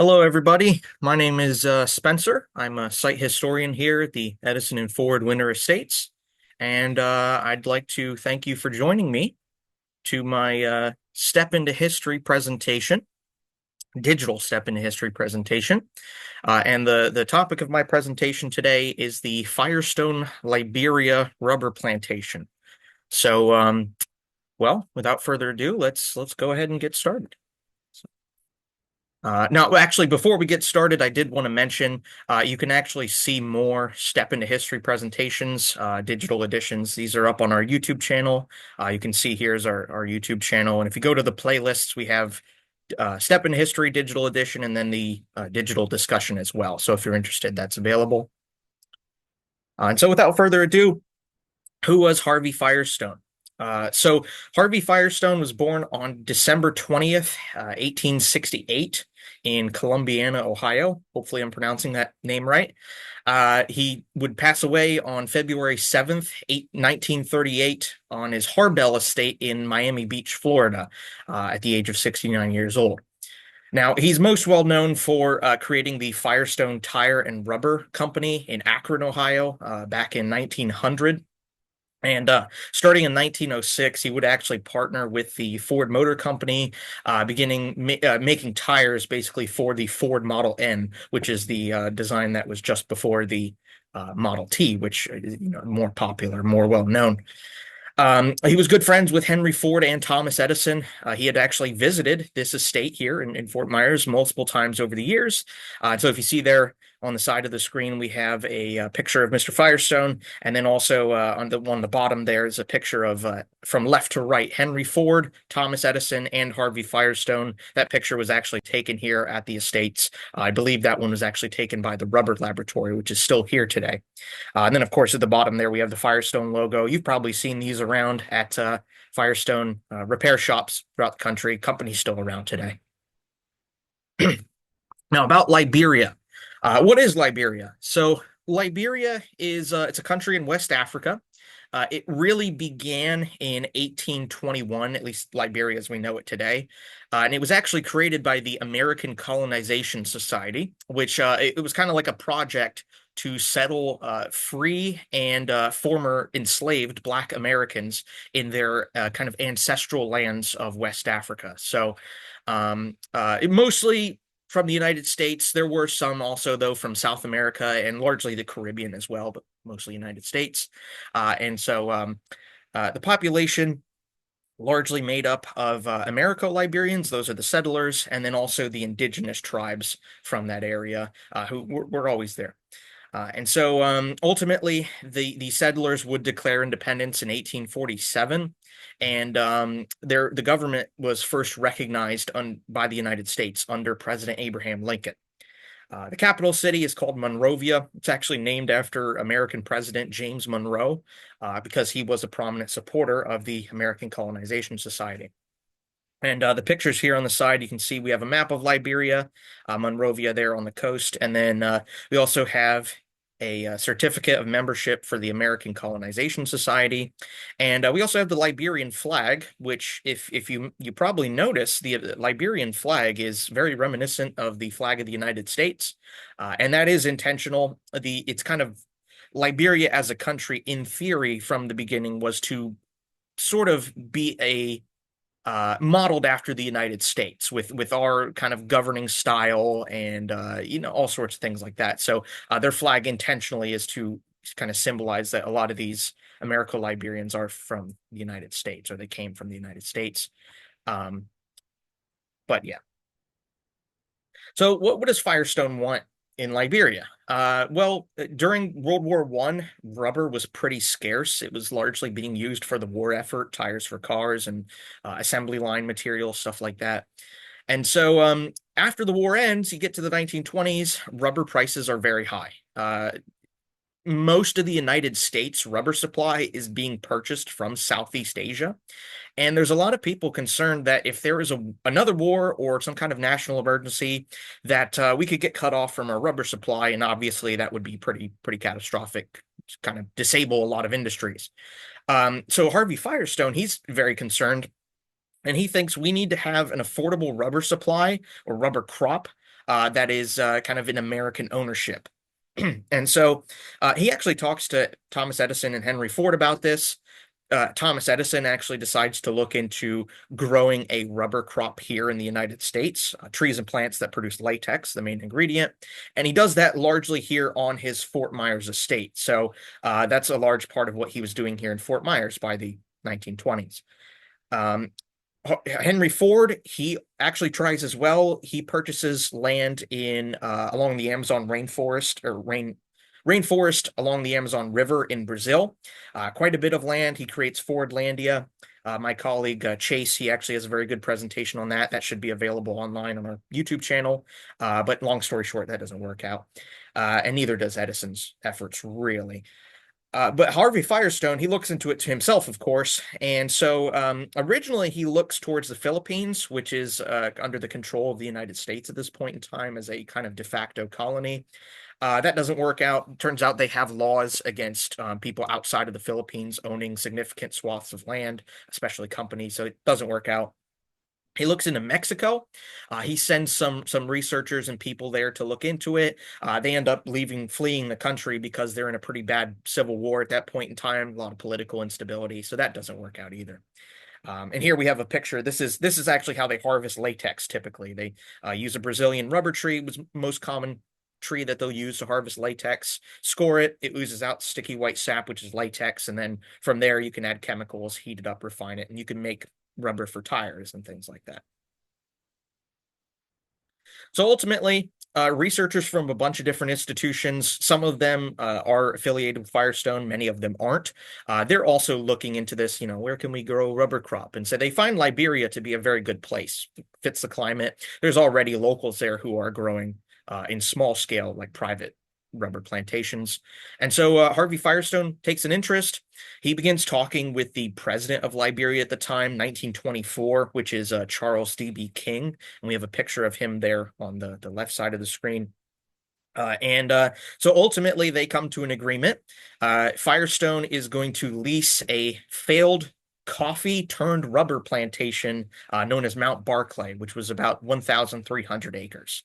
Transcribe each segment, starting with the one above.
Hello, everybody. My name is Spencer. I'm a site historian here at the Edison and Ford Winter Estates, and I'd like to thank you for joining me to my Step into History presentation, digital Step into History presentation. And the topic of my presentation today is the Firestone Liberia Rubber Plantation. So, well, without further ado, let's go ahead and get started. No, actually, before we get started, I did want to mention you can actually see more Step into History presentations, digital editions. These are up on our YouTube channel. You can see here's our YouTube channel. And if you go to the playlists, we have Step into History digital edition and then the digital discussion as well. So if you're interested, that's available. And so without further ado, who was Harvey Firestone? So Harvey Firestone was born on December 20th, 1868 in Columbiana, Ohio. Hopefully I'm pronouncing that name right. He would pass away on February 7th, 1938 on his Harbell estate in Miami Beach, Florida, at the age of 69 years old. Now, he's most well known for creating the Firestone Tire and Rubber Company in Akron, Ohio, back in 1900. And starting in 1906, he would actually partner with the Ford Motor Company, beginning making tires basically for the Ford Model N, which is the design that was just before the Model T, which is more popular, more well known. He was good friends with Henry Ford and Thomas Edison. He had actually visited this estate here in Fort Myers multiple times over the years. So if you see there on the side of the screen, we have a picture of Mr. Firestone, and then also on the bottom there is a picture of from left to right Henry Ford, Thomas Edison, and Harvey Firestone. That picture was actually taken here at the estates. I believe that one was actually taken by the Rubber Laboratory, which is still here today. And then, of course, at the bottom there, we have the Firestone logo. You've probably seen these around at Firestone repair shops throughout the country. Company's still around today. Now, about Liberia. What is Liberia? So, Liberia is it's a country in West Africa. It really began in 1821, at least Liberia as we know it today. And it was actually created by the American Colonization Society, which it was kind of like a project to settle free and former enslaved Black Americans in their kind of ancestral lands of West Africa. So it mostly from the United States. There were some also, though, from South America and largely the Caribbean as well, but mostly United States. And so the population largely made up of Americo-Liberians, those are the settlers, and then also the indigenous tribes from that area who were always there. And so ultimately, the settlers would declare independence in 1847, and the government was first recognized by the United States under President Abraham Lincoln. The capital city is called Monrovia. It's actually named after American President James Monroe because he was a prominent supporter of the American Colonization Society. And the pictures here on the side, you can see we have a map of Liberia, Monrovia there on the coast, and then we also have a certificate of membership for the American Colonization Society, and we also have the Liberian flag, which, if you probably notice, the Liberian flag is very reminiscent of the flag of the United States, and that is intentional. It's kind of Liberia as a country, in theory, from the beginning, was to sort of be a modeled after the United States with our kind of governing style and all sorts of things like that. So their flag intentionally is to kind of symbolize that a lot of these Americo-Liberians are from the United States, or they came from the United States. But yeah. So what does Firestone want in Liberia? Well, during World War I, rubber was pretty scarce. It was largely being used for the war effort, tires for cars and assembly line material, stuff like that. And so after the war ends, you get to the 1920s, rubber prices are very high. Most of the United States rubber supply is being purchased from Southeast Asia. And there's a lot of people concerned that if there is another war or some kind of national emergency, that we could get cut off from our rubber supply, and obviously that would be pretty catastrophic, kind of disable a lot of industries. So Harvey Firestone, he's very concerned, and he thinks we need to have an affordable rubber supply or rubber crop that is kind of in American ownership. And so he actually talks to Thomas Edison and Henry Ford about this. Thomas Edison actually decides to look into growing a rubber crop here in the United States, trees and plants that produce latex, the main ingredient. And he does that largely here on his Fort Myers estate. So that's a large part of what he was doing here in Fort Myers by the 1920s. Um, Henry Ford, he actually tries as well. He purchases land in along the Amazon rainforest along the Amazon River in Brazil. Quite a bit of land. He creates Fordlandia. My colleague Chase, he actually has a very good presentation on that. That should be available online on our YouTube channel. But long story short, that doesn't work out. And neither does Edison's efforts, really. But Harvey Firestone, he looks into it to himself, of course. And so originally he looks towards the Philippines, which is under the control of the United States at this point in time as a kind of de facto colony. That doesn't work out. Turns out they have laws against people outside of the Philippines owning significant swaths of land, especially companies. So it doesn't work out. He looks into Mexico. He sends some researchers and people there to look into it. They end up fleeing the country because they're in a pretty bad civil war at that point in time, a lot of political instability. So that doesn't work out either. And here we have a picture. This is actually how they harvest latex. Typically, they use a Brazilian rubber tree, was most common tree that they'll use to harvest latex. Score it, it oozes out sticky white sap, which is latex, and then from there you can add chemicals, heat it up, refine it, and you can make rubber for tires and things like that. So ultimately, researchers from a bunch of different institutions, some of them are affiliated with Firestone, many of them aren't. They're also looking into this, where can we grow rubber crop? And so they find Liberia to be a very good place, fits the climate. There's already locals there who are growing in small scale, like private rubber plantations. And so Harvey Firestone takes an interest. He begins talking with the president of Liberia at the time, 1924, which is Charles D.B. King. And we have a picture of him there on the left side of the screen. So ultimately, they come to an agreement. Firestone is going to lease a failed coffee turned rubber plantation known as Mount Barclay, which was about 1,300 acres.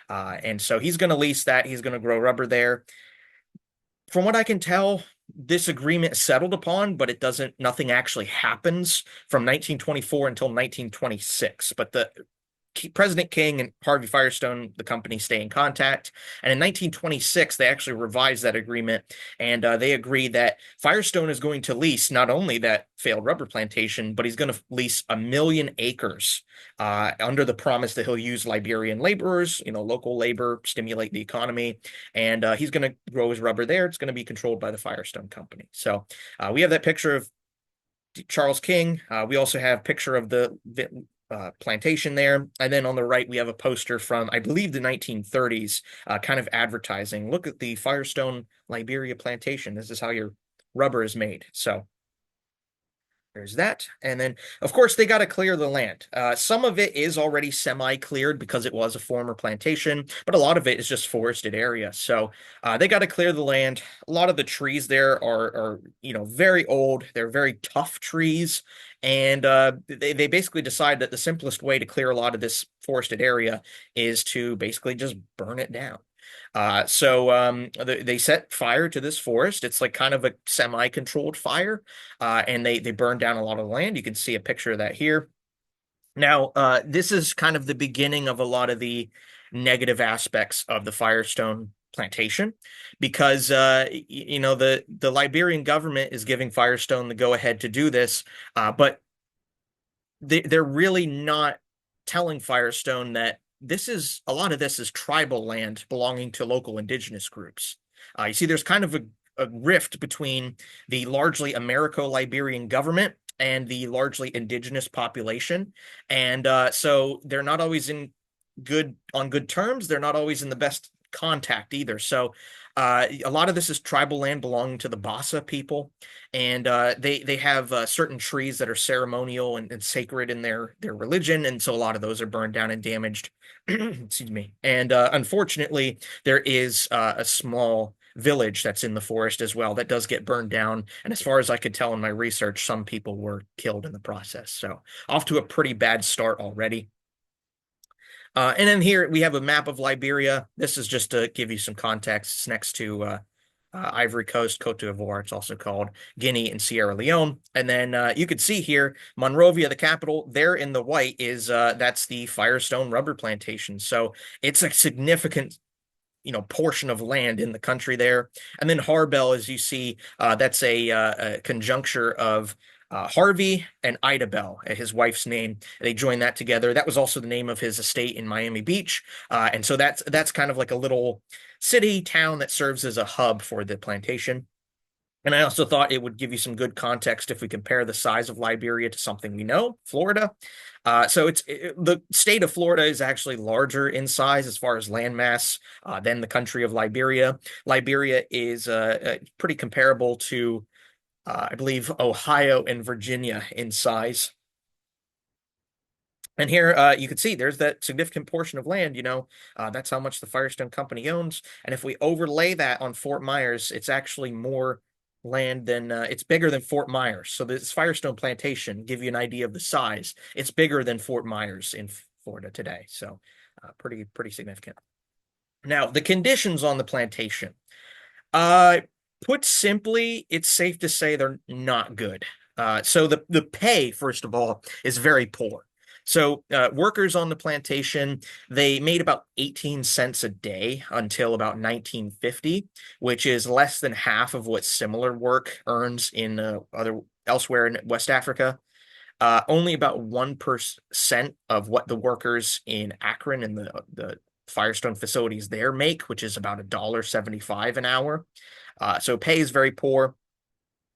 And so he's going to lease that. He's going to grow rubber there. From what I can tell, this agreement is settled upon, but nothing actually happens from 1924 until 1926. But the President King and Harvey Firestone, the company, stay in contact. And in 1926, they actually revised that agreement, and they agree that Firestone is going to lease not only that failed rubber plantation, but he's going to lease 1,000,000 acres under the promise that he'll use Liberian laborers, local labor, stimulate the economy, and he's going to grow his rubber there. It's going to be controlled by the Firestone Company. So we have that picture of Charles King. We also have a picture of the plantation there. And then on the right, we have a poster from, I believe, the 1930s, kind of advertising. Look at the Firestone Liberia plantation. This is how your rubber is made. So there's that. And then, of course, they got to clear the land. Some of it is already semi-cleared because it was a former plantation, but a lot of it is just forested area. So they got to clear the land. A lot of the trees there are very old. They're very tough trees. And they basically decide that the simplest way to clear a lot of this forested area is to basically just burn it down. So they set fire to this forest. It's like kind of a semi-controlled fire, and they burn down a lot of land. You can see a picture of that here. Now, this is kind of the beginning of a lot of the negative aspects of the Firestone plantation, because the Liberian government is giving Firestone the go-ahead to do this, but they're really not telling Firestone that a lot of this is tribal land belonging to local indigenous groups. You see, there's kind of a rift between the largely Americo-Liberian government and the largely indigenous population. And so they're not always on good terms. They're not always in the best contact either. So a lot of this is tribal land belonging to the Bassa people, and they have certain trees that are ceremonial and sacred in their religion, and so a lot of those are burned down and damaged. Excuse me. And unfortunately, there is a small village that's in the forest as well that does get burned down. And as far as I could tell in my research, some people were killed in the process. So off to a pretty bad start already. And then here we have a map of Liberia. This is just to give you some context. It's next to Ivory Coast, Cote d'Ivoire, it's also called, Guinea, and Sierra Leone. And then you could see here, Monrovia, the capital, there in the white is that's the Firestone Rubber Plantation. So it's a significant portion of land in the country there. And then Harbel, as you see, that's a conjuncture of Harvey and Ida Bell, his wife's name. They joined that together. That was also the name of his estate in Miami Beach. And so that's kind of like a little city town that serves as a hub for the plantation. And I also thought it would give you some good context if we compare the size of Liberia to something we know, Florida. The state of Florida is actually larger in size as far as landmass than the country of Liberia. Liberia is pretty comparable to, I believe, Ohio and Virginia in size. And here you can see there's that significant portion of land, that's how much the Firestone Company owns. And if we overlay that on Fort Myers, it's actually more land than it's bigger than Fort Myers. So this Firestone Plantation, give you an idea of the size. It's bigger than Fort Myers in Florida today. So pretty significant. Now, the conditions on the plantation. Uh, Put simply, it's safe to say they're not good. So the pay, first of all, is very poor. So workers on the plantation, they made about 18 cents a day until about 1950, which is less than half of what similar work earns in other elsewhere in West Africa. Only about 1% of what the workers in Akron and the Firestone facilities there make, which is about $1.75 an hour. So pay is very poor.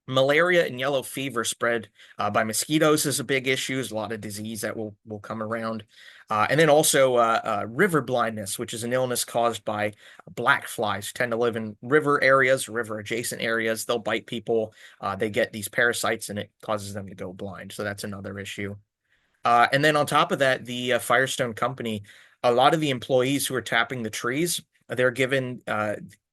Malaria and yellow fever spread by mosquitoes is a big issue. There's a lot of disease that will come around. And then also river blindness, which is an illness caused by black flies, who tend to live in river areas, river adjacent areas. They'll bite people. They get these parasites and it causes them to go blind. So that's another issue. And then on top of that, the Firestone Company, a lot of the employees who are tapping the trees, they're given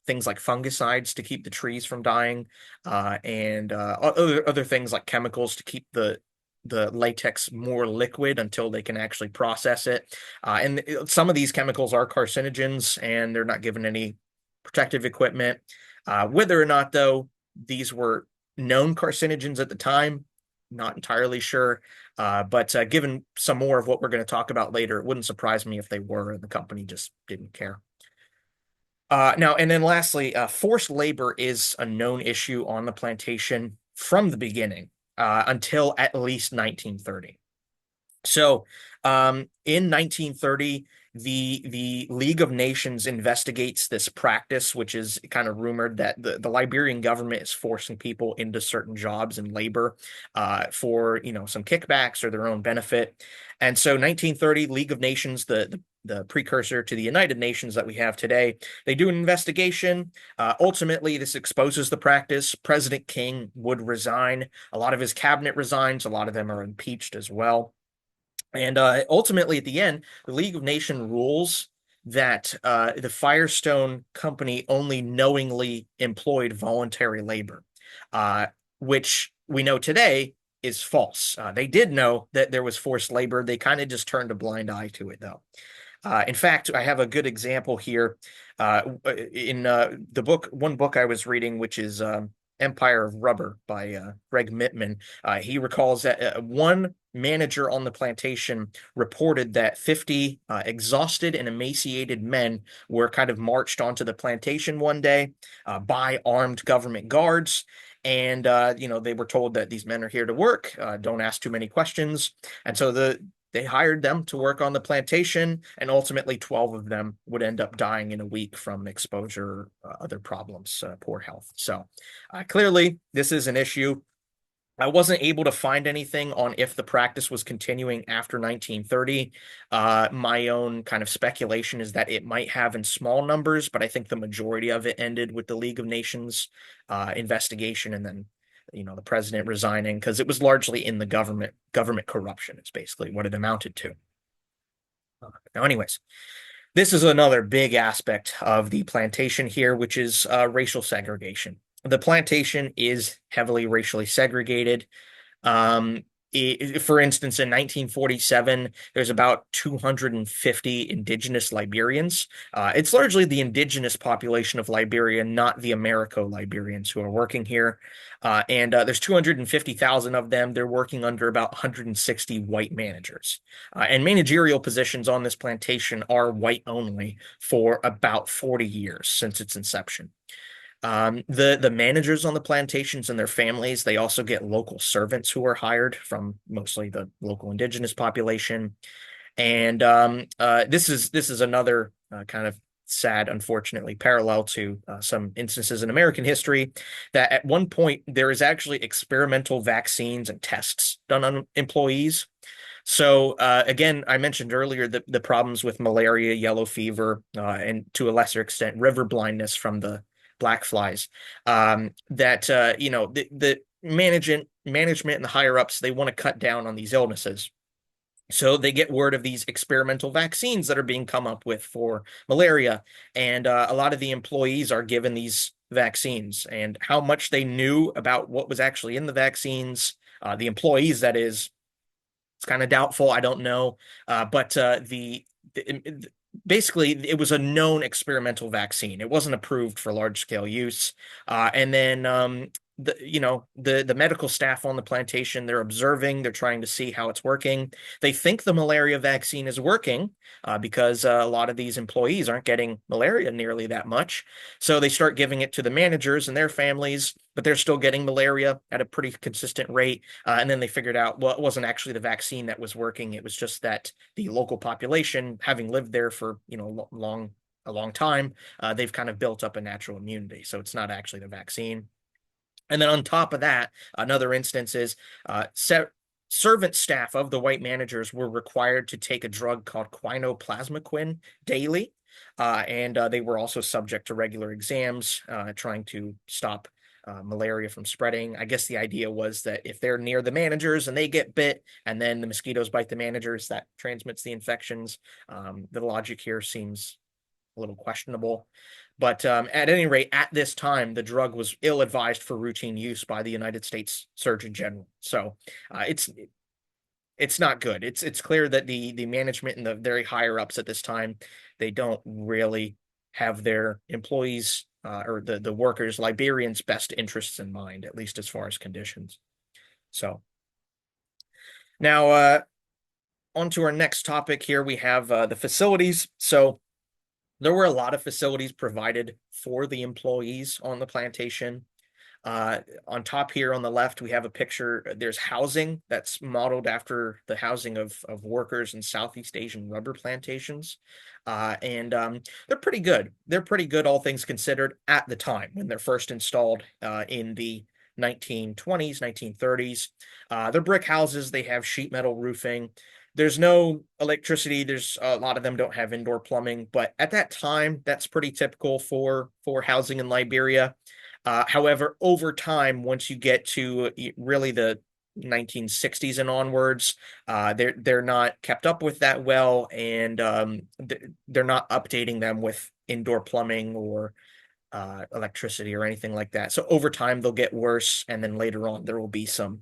things like fungicides to keep the trees from dying, and other things like chemicals to keep the latex more liquid until they can actually process it. And some of these chemicals are carcinogens, and they're not given any protective equipment. Whether or not, though, these were known carcinogens at the time, not entirely sure. But given some more of what we're going to talk about later, it wouldn't surprise me if they were, and the company just didn't care. Now, and then lastly, forced labor is a known issue on the plantation from the beginning until at least 1930. So, in 1930, the League of Nations investigates this practice, which is kind of rumored that the Liberian government is forcing people into certain jobs and labor for some kickbacks or their own benefit. And so, 1930, League of Nations, the precursor to the United Nations that we have today, they do an investigation. Ultimately, this exposes the practice. President King would resign. A lot of his cabinet resigns. A lot of them are impeached as well. And ultimately, at the end, the League of Nations rules that the Firestone Company only knowingly employed voluntary labor, which we know today is false. They did know that there was forced labor. They kind of just turned a blind eye to it, though. In fact, I have a good example here in one book I was reading, which is Empire of Rubber by Greg Mittman. He recalls that one manager on the plantation reported that 50 exhausted and emaciated men were kind of marched onto the plantation one day by armed government guards. And, they were told that these men are here to work, don't ask too many questions. And so they hired them to work on the plantation, and ultimately 12 of them would end up dying in a week from exposure, other problems, poor health. So clearly, this is an issue. I wasn't able to find anything on if the practice was continuing after 1930. My own kind of speculation is that it might have in small numbers, but I think the majority of it ended with the League of Nations investigation and then the president resigning, because it was largely in the government corruption. It's basically what it amounted to. Now, anyways, this is another big aspect of the plantation here, which is racial segregation. The plantation is heavily racially segregated. For instance, in 1947, there's about 250 indigenous Liberians. It's largely the indigenous population of Liberia, not the Americo-Liberians who are working here. And there's 250,000 of them. They're working under about 160 white managers. And managerial positions on this plantation are white only for about 40 years since its inception. The managers on the plantations and their families, they also get local servants who are hired from mostly the local indigenous population. And this is another kind of sad, unfortunately, parallel to some instances in American history that at one point there is actually experimental vaccines and tests done on employees. So again, I mentioned earlier the problems with malaria, yellow fever, and to a lesser extent, river blindness from the black flies. That the management and the higher ups, they want to cut down on these illnesses. So they get word of these experimental vaccines that are being come up with for malaria, and a lot of the employees are given these vaccines. And how much they knew about what was actually in the vaccines, the employees, that is, it's kind of doubtful. I don't know. But basically, it was a known experimental vaccine. It wasn't approved for large scale use. And then the medical staff on the plantation, they're observing, they're trying to see how it's working. They think the malaria vaccine is working because a lot of these employees aren't getting malaria nearly that much. So they start giving it to the managers and their families, but they're still getting malaria at a pretty consistent rate. And then they figured out, well, it wasn't actually the vaccine that was working. It was just that the local population, having lived there for, a long time, they've kind of built up a natural immunity. So it's not actually the vaccine. And then on top of that, another instance is servant staff of the white managers were required to take a drug called quinoplasmaquin daily. And they were also subject to regular exams, trying to stop malaria from spreading. I guess the idea was that if they're near the managers and they get bit, and then the mosquitoes bite the managers, that transmits the infections. The logic here seems a little questionable. But at any rate, at this time, the drug was ill-advised for routine use by the United States Surgeon General. So it's not good. It's clear that the management and the very higher ups at this time, they don't really have their employees or the workers, Liberians' best interests in mind, at least as far as conditions. So now on to our next topic here, we have the facilities. So there were a lot of facilities provided for the employees on the plantation. On top here on the left, we have a picture. There's housing that's modeled after the housing of workers in Southeast Asian rubber plantations. And they're pretty good. They're pretty good, all things considered, at the time when they're first installed in the 1920s, 1930s. They're brick houses. They have sheet metal roofing. There's no electricity. There's a lot of them don't have indoor plumbing, but at that time, that's pretty typical for housing in Liberia. However, over time, once you get to really the 1960s and onwards, they're not kept up with that well, and they're not updating them with indoor plumbing or electricity or anything like that. So over time, they'll get worse, and then later on, there will be some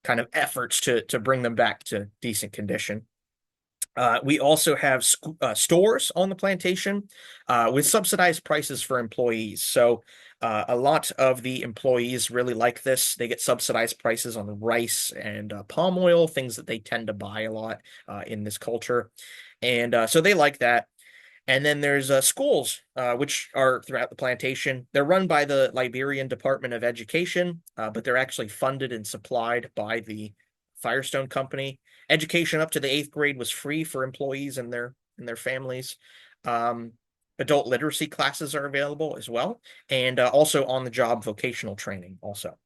kind of efforts to bring them back to decent condition. We also have stores on the plantation with subsidized prices for employees. So a lot of the employees really like this. They get subsidized prices on rice and palm oil, things that they tend to buy a lot in this culture. And so they like that. And then there's schools, which are throughout the plantation. They're run by the Liberian Department of Education, but they're actually funded and supplied by the Firestone Company. Education up to the 8th grade was free for employees and their families. Adult literacy classes are available as well, and also on-the-job vocational training also.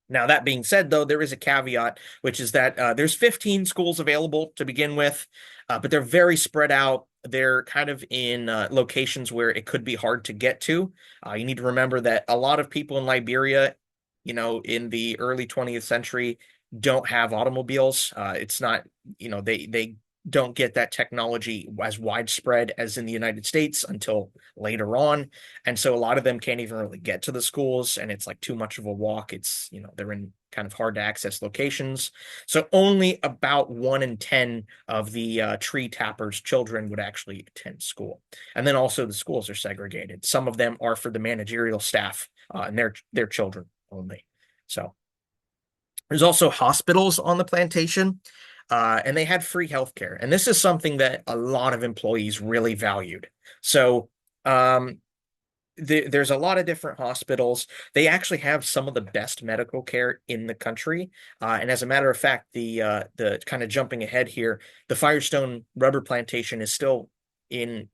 Now, that being said, though, there is a caveat, which is that there's 15 schools available to begin with, but they're very spread out. They're kind of in locations where it could be hard to get to. You need to remember that a lot of people in Liberia, in the early 20th century, don't have automobiles. It's not, they don't get that technology as widespread as in the United States until later on. And so a lot of them can't even really get to the schools, and it's like too much of a walk. It's, they're in kind of hard to access locations. So only about 1 in 10 of the tree tappers' children would actually attend school. And then also the schools are segregated. Some of them are for the managerial staff and their children only. So there's also hospitals on the plantation, and they had free healthcare. And this is something that a lot of employees really valued. So um, there's a lot of different hospitals. They actually have some of the best medical care in the country. And as a matter of fact, the kind of jumping ahead here, the Firestone Rubber Plantation is still in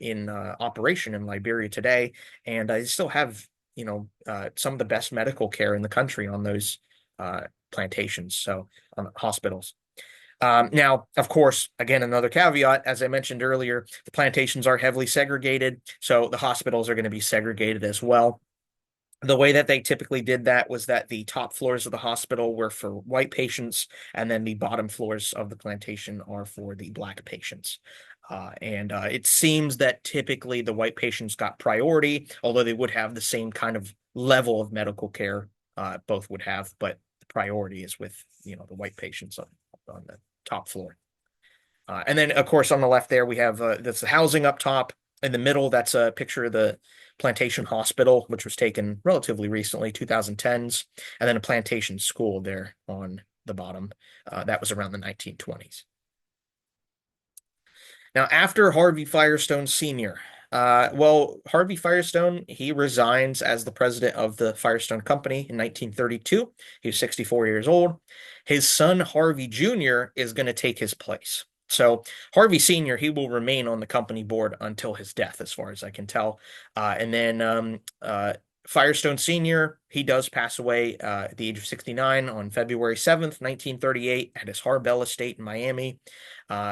operation in Liberia today, and they still have some of the best medical care in the country on those uh, plantations, so on hospitals. Now, of course, again, another caveat, as I mentioned earlier, the plantations are heavily segregated, so the hospitals are going to be segregated as well. The way that they typically did that was that the top floors of the hospital were for white patients, and then the bottom floors of the plantation are for the black patients. And it seems that typically the white patients got priority, although they would have the same kind of level of medical care, both would have, but the priority is with, the white patients on the top floor. And then, of course, on the left there, we have that's the housing up top. In the middle, that's a picture of the plantation hospital, which was taken relatively recently, 2010s, and then a plantation school there on the bottom. That was around the 1920s. Now, after Harvey Firestone Sr., Harvey Firestone, he resigns as the president of the Firestone Company in 1932. He was 64 years old. His son, Harvey Jr., is going to take his place. So Harvey Sr., he will remain on the company board until his death, as far as I can tell. And then Firestone Sr., he does pass away at the age of 69 on February 7th, 1938, at his Harbell estate in Miami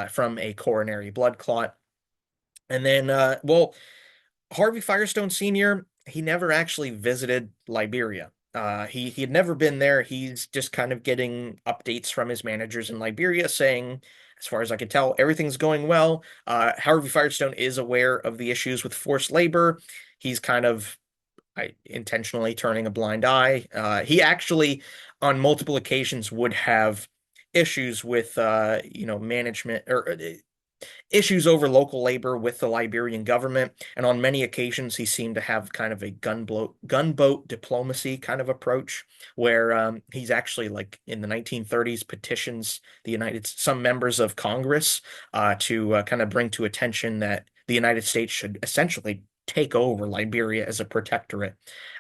from a coronary blood clot. And then, Harvey Firestone Sr., he never actually visited Liberia. He had never been there. He's just kind of getting updates from his managers in Liberia saying, as far as I can tell, everything's going well. Harvey Firestone is aware of the issues with forced labor. He's kind of intentionally turning a blind eye. He actually, on multiple occasions, would have issues with, management or issues over local labor with the Liberian government. And on many occasions, he seemed to have kind of a gunboat diplomacy kind of approach, where he's actually, like in the 1930s, petitions some members of Congress to kind of bring to attention that the United States should essentially take over Liberia as a protectorate.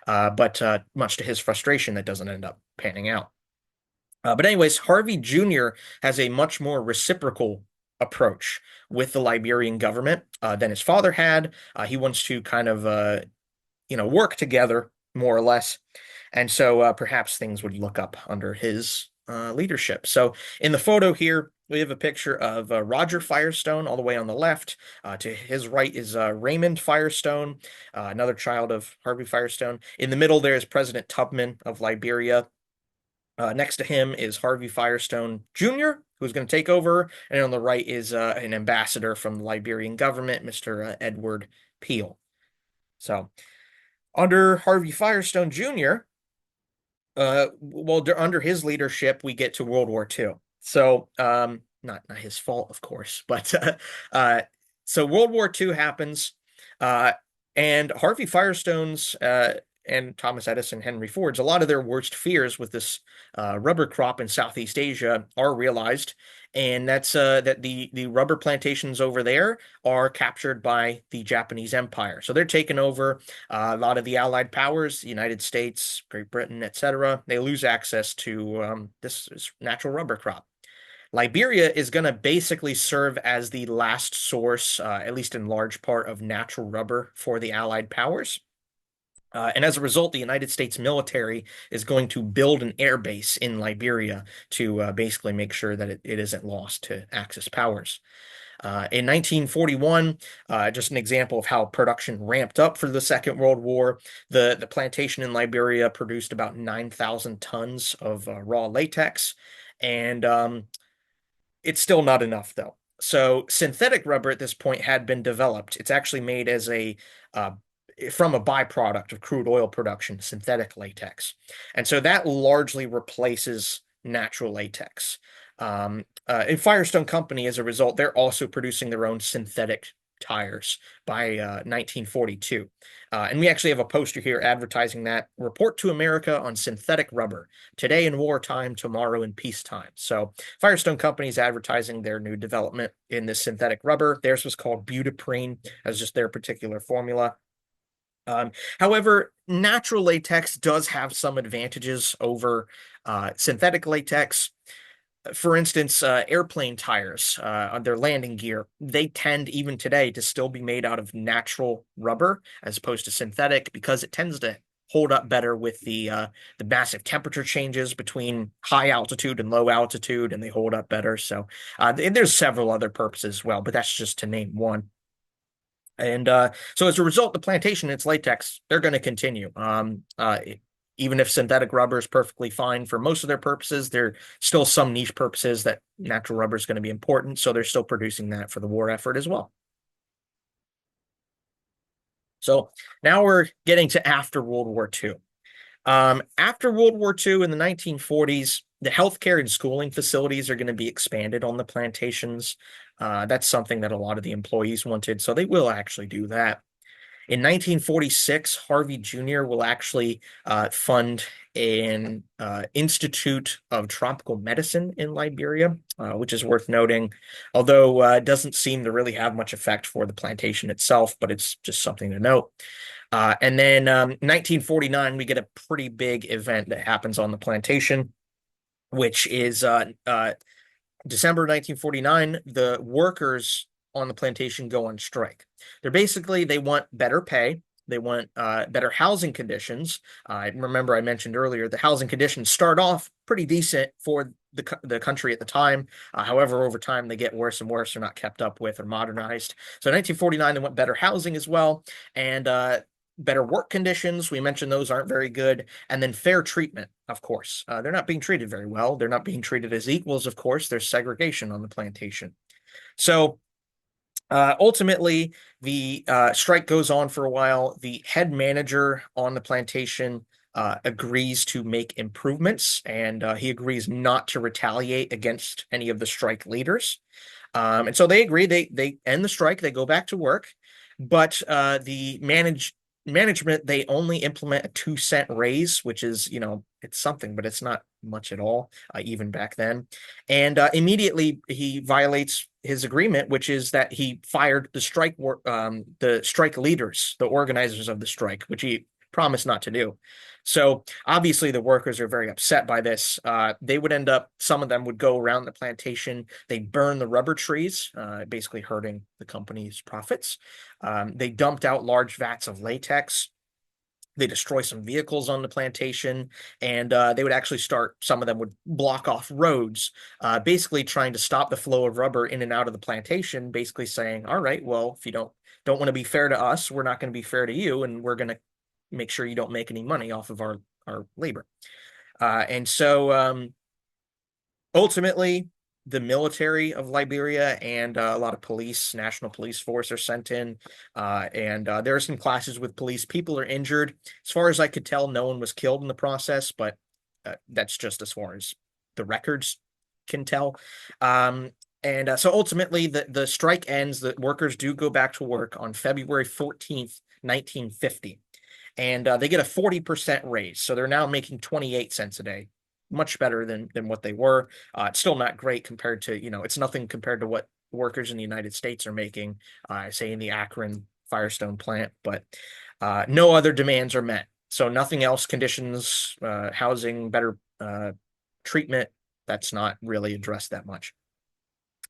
But much to his frustration, that doesn't end up panning out. But anyways, Harvey Jr. has a much more reciprocal approach with the Liberian government than his father had. He wants to kind of, work together more or less. And so perhaps things would look up under his leadership. So in the photo here, we have a picture of Roger Firestone all the way on the left. To his right is Raymond Firestone, another child of Harvey Firestone. In the middle, there is President Tubman of Liberia. Next to him is Harvey Firestone Jr., who's going to take over. And on the right is an ambassador from the Liberian government, Mr. Edward Peel. So under Harvey Firestone Jr., under his leadership, we get to World War II. So, not his fault, of course, but so World War II happens, uh, and Harvey Firestone's and Thomas Edison, Henry Ford's, a lot of their worst fears with this rubber crop in Southeast Asia are realized, and that's that the rubber plantations over there are captured by the Japanese Empire. So they're taken over. A lot of the Allied powers, the United States, Great Britain, etc., they lose access to this natural rubber crop. Liberia is going to basically serve as the last source, at least in large part, of natural rubber for the Allied powers. And as a result, the United States military is going to build an air base in Liberia to basically make sure that it isn't lost to Axis powers. In 1941, just an example of how production ramped up for the Second World War, the plantation in Liberia produced about 9,000 tons of raw latex, and it's still not enough, though. So synthetic rubber at this point had been developed. It's actually made as a uh, from a byproduct of crude oil production, synthetic latex. And so that largely replaces natural latex. And Firestone Company, as a result, they're also producing their own synthetic tires by 1942. And we actually have a poster here advertising that report to America on synthetic rubber, today in wartime, tomorrow in peacetime. So Firestone Company is advertising their new development in this synthetic rubber. Theirs was called butaprene, as just their particular formula. However, natural latex does have some advantages over synthetic latex. For instance, airplane tires on their landing gear, they tend even today to still be made out of natural rubber as opposed to synthetic because it tends to hold up better with the massive temperature changes between high altitude and low altitude, and they hold up better. So there's several other purposes as well, but that's just to name one. And so as a result, the plantation and its latex, they're going to continue. Even if synthetic rubber is perfectly fine for most of their purposes, there are still some niche purposes that natural rubber is going to be important. So they're still producing that for the war effort as well. So now we're getting to after World War II. After World War II in the 1940s, the healthcare and schooling facilities are going to be expanded on the plantations. That's something that a lot of the employees wanted, so they will actually do that. In 1946, Harvey Jr. will actually fund an Institute of Tropical Medicine in Liberia, which is worth noting, although it doesn't seem to really have much effect for the plantation itself, but it's just something to note. And then 1949, we get a pretty big event that happens on the plantation, which is December 1949, the workers on the plantation go on strike. They want better pay. They want better housing conditions. Remember, I mentioned earlier the housing conditions start off pretty decent for the country at the time. However, over time they get worse and worse. They're not kept up with or modernized. So in 1949, they want better housing as well, and better work conditions. We mentioned those aren't very good. And then fair treatment, of course. They're not being treated very well. They're not being treated as equals, of course. There's segregation on the plantation. So ultimately, the strike goes on for a while. The head manager on the plantation agrees to make improvements, and he agrees not to retaliate against any of the strike leaders. And so they agree. They end the strike. They go back to work, but the management, they only implement a 2-cent raise, which is, it's something, but it's not much at all, even back then. And immediately he violates his agreement, which is that he fired the strike leaders, the organizers of the strike, which he promised not to do. So obviously the workers are very upset by this. Some of them would go around the plantation. They burn the rubber trees, basically hurting the company's profits. They dumped out large vats of latex. They destroy some vehicles on the plantation, and they would actually some of them would block off roads, basically trying to stop the flow of rubber in and out of the plantation, basically saying, all right, well, if you don't want to be fair to us, we're not going to be fair to you, and we're going to make sure you don't make any money off of our labor. And so ultimately, the military of Liberia and a lot of national police force are sent in. And there are some clashes with police. People are injured. As far as I could tell, no one was killed in the process, but that's just as far as the records can tell. And so ultimately, the strike ends. The workers do go back to work on February 14th, 1950. And they get a 40% raise. So they're now making 28 cents a day, much better than what they were. It's still not great compared to, it's nothing compared to what workers in the United States are making, say in the Akron Firestone plant, but no other demands are met. So nothing else, conditions, housing, better treatment, that's not really addressed that much.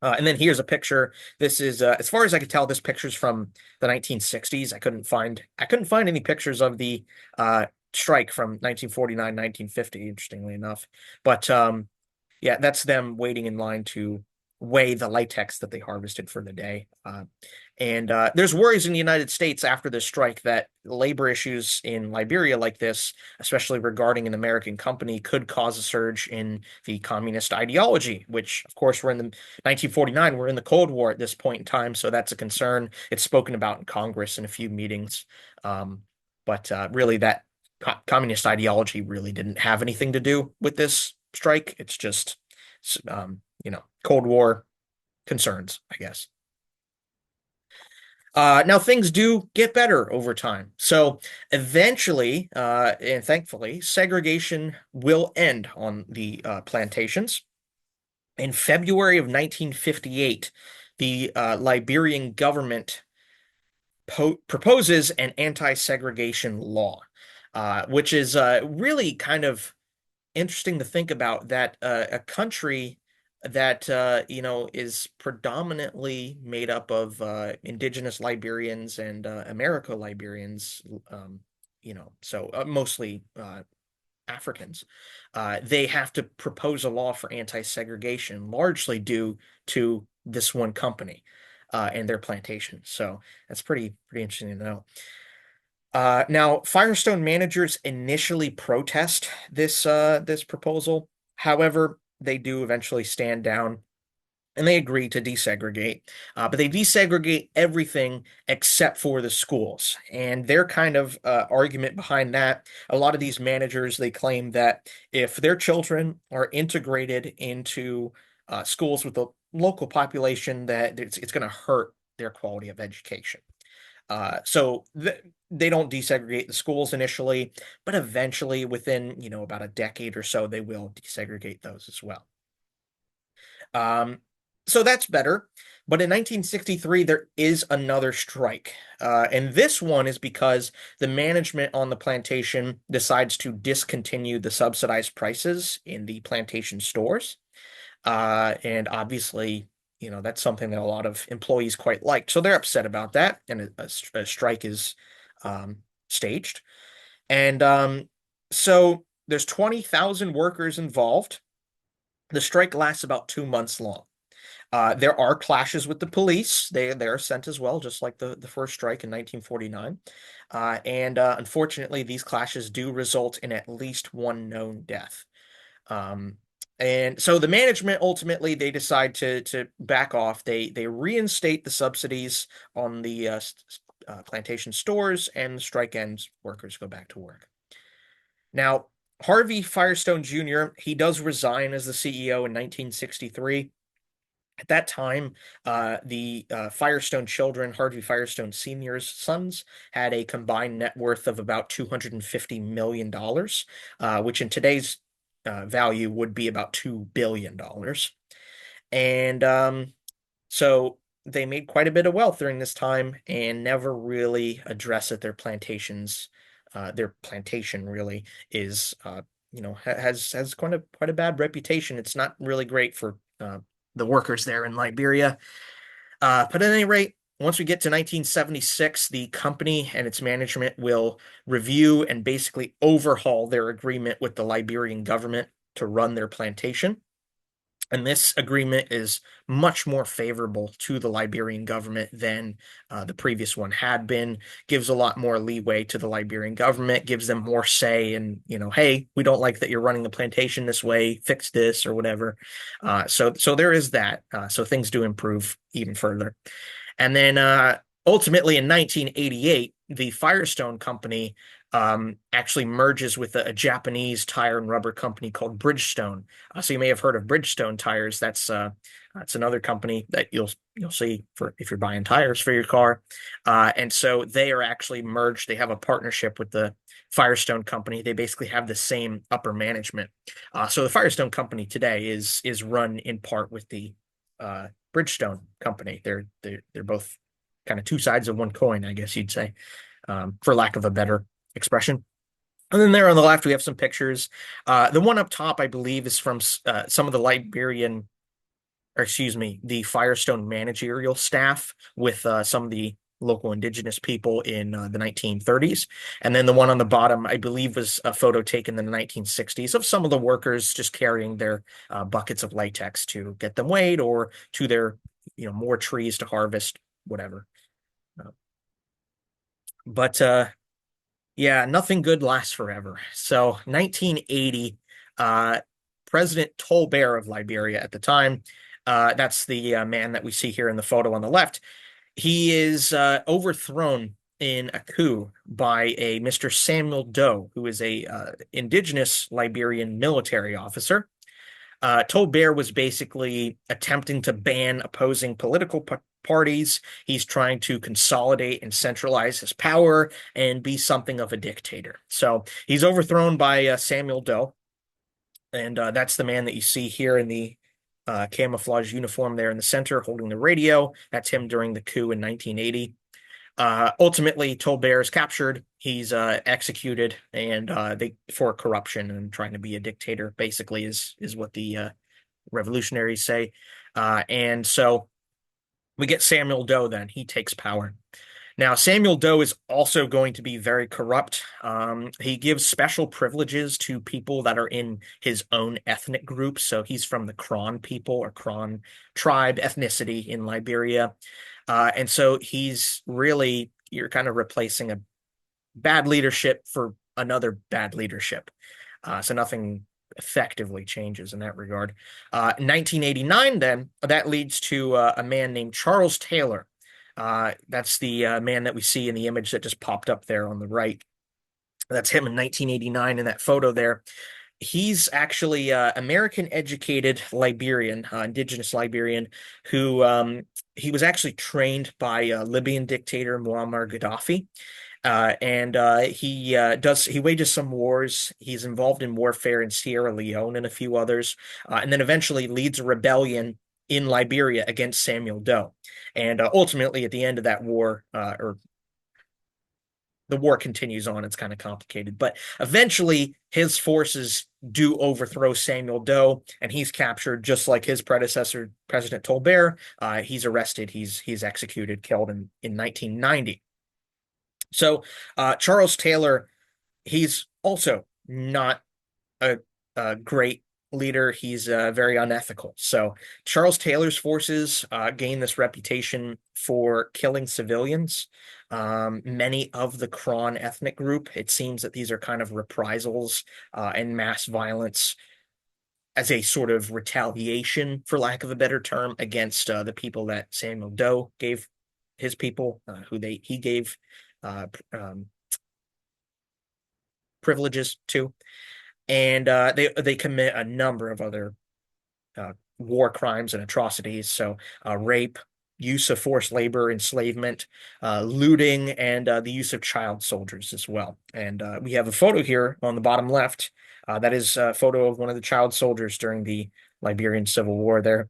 And then here's a picture. This is, as far as I could tell, this picture's from the 1960s. I couldn't find any pictures of the strike from 1949, 1950, interestingly enough. But yeah, that's them waiting in line to weigh the latex that they harvested for the day. And there's worries in the United States after this strike that labor issues in Liberia like this, especially regarding an American company, could cause a surge in the communist ideology, which, of course, we're in the 1949, we're in the Cold War at this point in time, so that's a concern. It's spoken about in Congress in a few meetings. But really, that communist ideology really didn't have anything to do with this strike. It's just, Cold War concerns, I guess. Now things do get better over time. So eventually, and thankfully, segregation will end on the plantations. In February of 1958, the Liberian government proposes an anti-segregation law, which is really kind of interesting to think about that a country that is predominantly made up of indigenous Liberians and America Liberians, mostly Africans. They have to propose a law for anti-segregation, largely due to this one company and their plantation. So that's pretty interesting to know. Now, Firestone managers initially protest this proposal. However, they do eventually stand down and they agree to desegregate. But they desegregate everything except for the schools. And their kind of argument behind that, a lot of these managers, they claim that if their children are integrated into schools with the local population, that it's going to hurt their quality of education. They don't desegregate the schools initially, but eventually, within about a decade or so, they will desegregate those as well. So that's better. But in 1963, there is another strike. And this one is because the management on the plantation decides to discontinue the subsidized prices in the plantation stores. And obviously, that's something that a lot of employees quite liked. So they're upset about that. And a strike is staged. And so there's 20,000 workers involved. The strike lasts about 2 months long. There are clashes with the police. They're sent as well, just like the first strike in 1949. And unfortunately, these clashes do result in at least one known death. Um, and so the management ultimately they decide to back off. They reinstate the subsidies on the plantation stores, and the strike ends. Workers go back to work. Now, Harvey Firestone Jr., he does resign as the CEO in 1963. At that time, the Firestone children, Harvey Firestone Sr.'s sons, had a combined net worth of about $250 million, which in today's value would be about $2 billion. And so they made quite a bit of wealth during this time and never really address it. Their plantations, their plantation really is, has quite a bad reputation. It's not really great for the workers there in Liberia. But at any rate, once we get to 1976, the company and its management will review and basically overhaul their agreement with the Liberian government to run their plantation. And this agreement is much more favorable to the Liberian government than the previous one had been. Gives a lot more leeway to the Liberian government, gives them more say in, hey, we don't like that you're running the plantation this way, fix this or whatever. So there is that. So things do improve even further. And then ultimately in 1988, the Firestone Company actually merges with a Japanese tire and rubber company called Bridgestone. So you may have heard of Bridgestone tires. That's another company that you'll see for if you're buying tires for your car. And so they are actually merged. They have a partnership with the Firestone Company. They basically have the same upper management. So the Firestone Company today is run in part with the Bridgestone Company. They're both kind of two sides of one coin, I guess you'd say, for lack of a better expression. And then there on the left, we have some pictures. The one up top, I believe, is from some of the the Firestone managerial staff with some of the local indigenous people in the 1930s. And then the one on the bottom, I believe, was a photo taken in the 1960s of some of the workers just carrying their buckets of latex to get them weighed or to their, more trees to harvest, whatever. Uh, but yeah, nothing good lasts forever. So 1980, uh, President Tolbert of Liberia at the time, that's the man that we see here in the photo on the left. He is overthrown in a coup by a Mr. Samuel Doe, who is a indigenous Liberian military officer. Tolbert was basically attempting to ban opposing political parties. He's trying to consolidate and centralize his power and be something of a dictator. So he's overthrown by Samuel Doe, and that's the man that you see here in the camouflage uniform there in the center holding the radio. That's him during the coup in 1980. Ultimately, Tolbert is captured. He's executed, and they for corruption and trying to be a dictator. Basically, is what the revolutionaries say. And so we get Samuel Doe. Then he takes power. Now, Samuel Doe is also going to be very corrupt. He gives special privileges to people that are in his own ethnic group. So he's from the Kron people or Kron tribe ethnicity in Liberia. And so you're kind of replacing a bad leadership for another bad leadership. So nothing effectively changes in that regard. 1989, then, that leads to a man named Charles Taylor. That's the man that we see in the image that just popped up there on the right. That's him in 1989 in that photo there. He's actually American educated Liberian, indigenous Liberian, who he was actually trained by Libyan dictator Muammar Gaddafi. And he wages some wars. He's involved in warfare in Sierra Leone and a few others, and then eventually leads a rebellion in Liberia against Samuel Doe. And ultimately, at the end of that war, or the war continues on. It's kind of complicated, but eventually his forces do overthrow Samuel Doe, and he's captured just like his predecessor, President Tolbert. He's arrested. He's executed, killed in 1990. So Charles Taylor, he's also not a great leader. He's very unethical. So Charles Taylor's forces gained this reputation for killing civilians. Many of the Kron ethnic group, it seems that these are kind of reprisals and mass violence as a sort of retaliation, for lack of a better term, against the people that Samuel Doe gave his people, he gave um, privileges to, and they commit a number of other war crimes and atrocities. So rape, use of forced labor, enslavement, looting, and the use of child soldiers as well. And we have a photo here on the bottom left. That is a photo of one of the child soldiers during the Liberian Civil War there.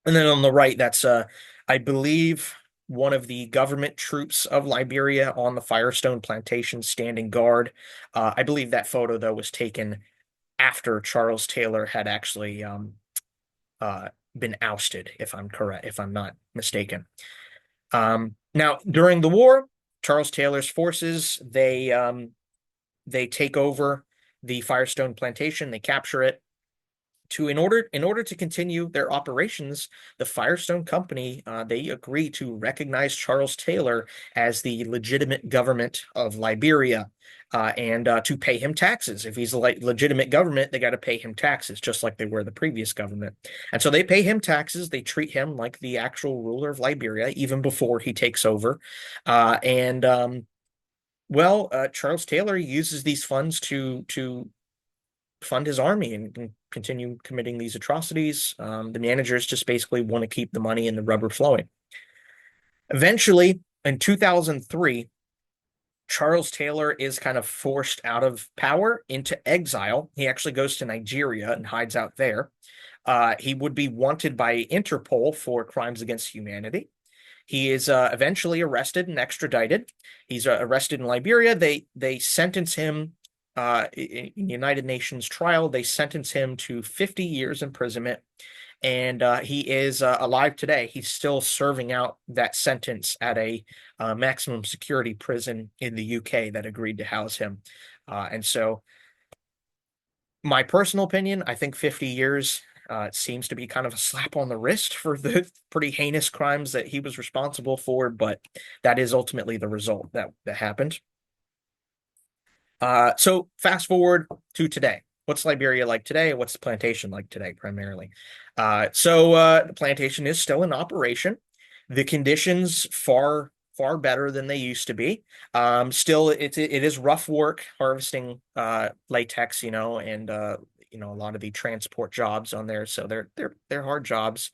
And then on the right, that's I believe one of the government troops of Liberia on the Firestone Plantation standing guard. I believe that photo, though, was taken after Charles Taylor had actually been ousted, if I'm correct, if I'm not mistaken. Now, during the war, Charles Taylor's forces they take over the Firestone Plantation, they capture it. In order to continue their operations, the Firestone Company they agree to recognize Charles Taylor as the legitimate government of Liberia, and to pay him taxes. If he's a legitimate government, they got to pay him taxes, just like they were the previous government. And so they pay him taxes. They treat him like the actual ruler of Liberia, even before he takes over. And well, Charles Taylor uses these funds to fund his army and continue committing these atrocities. The managers just basically want to keep the money and the rubber flowing. Eventually, in 2003, Charles Taylor is kind of forced out of power into exile. He actually goes to Nigeria and hides out there. He would be wanted by Interpol for crimes against humanity. He is eventually arrested and extradited. He's arrested in Liberia. They sentence him in the United Nations trial. They sentence him to 50 years imprisonment, and he is alive today. He's still serving out that sentence at a maximum security prison in the UK that agreed to house him. And so, my personal opinion, I think 50 years seems to be kind of a slap on the wrist for the pretty heinous crimes that he was responsible for, but that is ultimately the result that happened. So fast forward to today. What's Liberia like today? What's the plantation like today, primarily? The plantation is still in operation. The conditions far better than they used to be. Still, it is rough work harvesting latex, and a lot of the transport jobs on there. So they're hard jobs.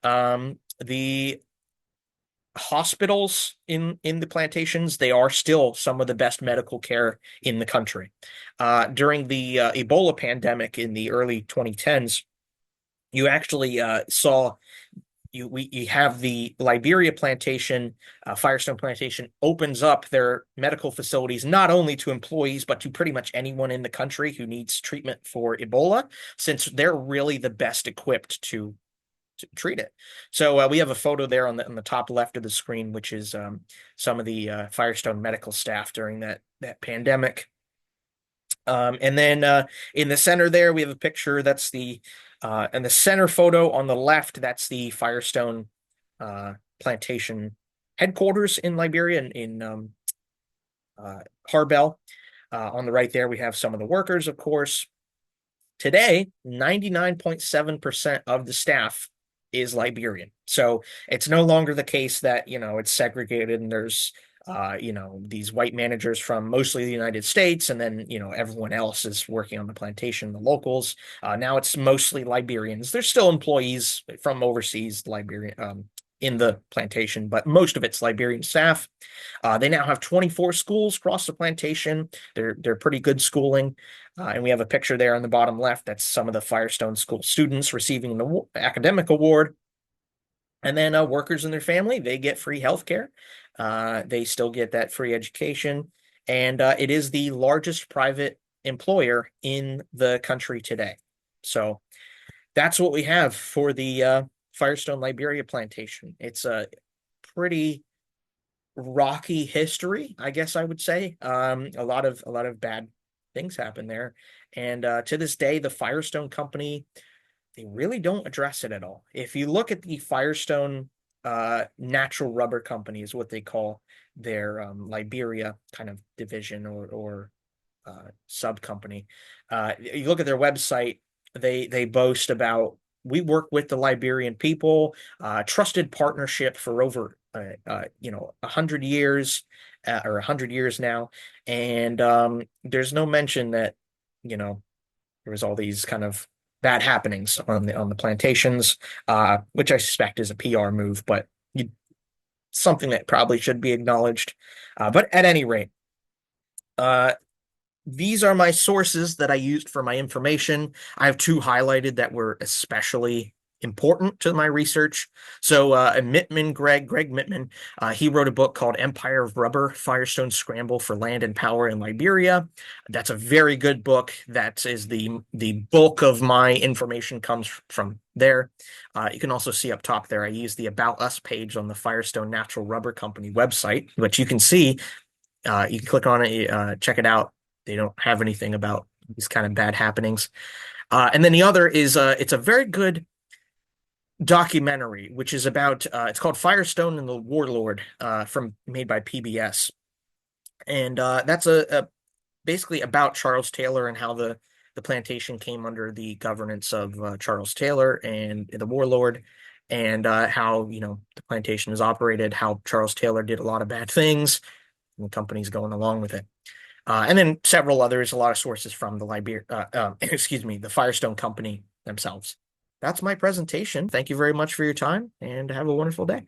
The hospitals in the plantations, they are still some of the best medical care in the country. During the Ebola pandemic in the early 2010s, you actually saw you have the Liberia plantation, Firestone plantation opens up their medical facilities not only to employees but to pretty much anyone in the country who needs treatment for Ebola, since they're really the best equipped to treat it. So we have a photo there on the top left of the screen, which is some of the Firestone medical staff during that pandemic. And then in the center there, we have a picture. That's the and the center photo on the left. That's the Firestone plantation headquarters in Liberia, in Harbel. On the right there, we have some of the workers, of course. Today, 99.7% of the staff is Liberian. So it's no longer the case that, it's segregated and there's, these white managers from mostly the United States, and then, everyone else is working on the plantation, the locals. Now it's mostly Liberians. There's still employees from overseas, Liberian, in the plantation, but most of it's Liberian staff. They now have 24 schools across the plantation. They're pretty good schooling. And we have a picture there on the bottom left. That's some of the Firestone School students receiving an academic award. And then workers and their family, they get free health care. They still get that free education. And it is the largest private employer in the country today. So that's what we have for the Firestone Liberia plantation. It's a pretty rocky history, I guess I would say. A lot of bad things happen there, and to this day, the Firestone Company, they really don't address it at all. If you look at the Firestone Natural Rubber Company, is what they call their Liberia kind of division or sub company. You look at their website, they boast about, we work with the Liberian people, trusted partnership for over 100 years, or 100 years now, and there's no mention that there was all these kind of bad happenings on the plantations, which I suspect is a PR move, but something that probably should be acknowledged. But at any rate, these are my sources that I used for my information. I have two highlighted that were especially important to my research. So Greg Mittman, he wrote a book called Empire of Rubber, Firestone Scramble for Land and Power in Liberia. That's a very good book. That is the bulk of my information comes from there. You can also see up top there, I use the About Us page on the Firestone Natural Rubber Company website, which you can see. You can click on it, check it out. They don't have anything about these kind of bad happenings. And then the other is it's a very good documentary, which is about it's called Firestone and the Warlord, made by PBS. And that's a basically about Charles Taylor and how the plantation came under the governance of Charles Taylor and the Warlord, and how the plantation is operated, how Charles Taylor did a lot of bad things, and the company's going along with it. And then several others, a lot of sources from the the Firestone Company themselves. That's my presentation. Thank you very much for your time, and have a wonderful day.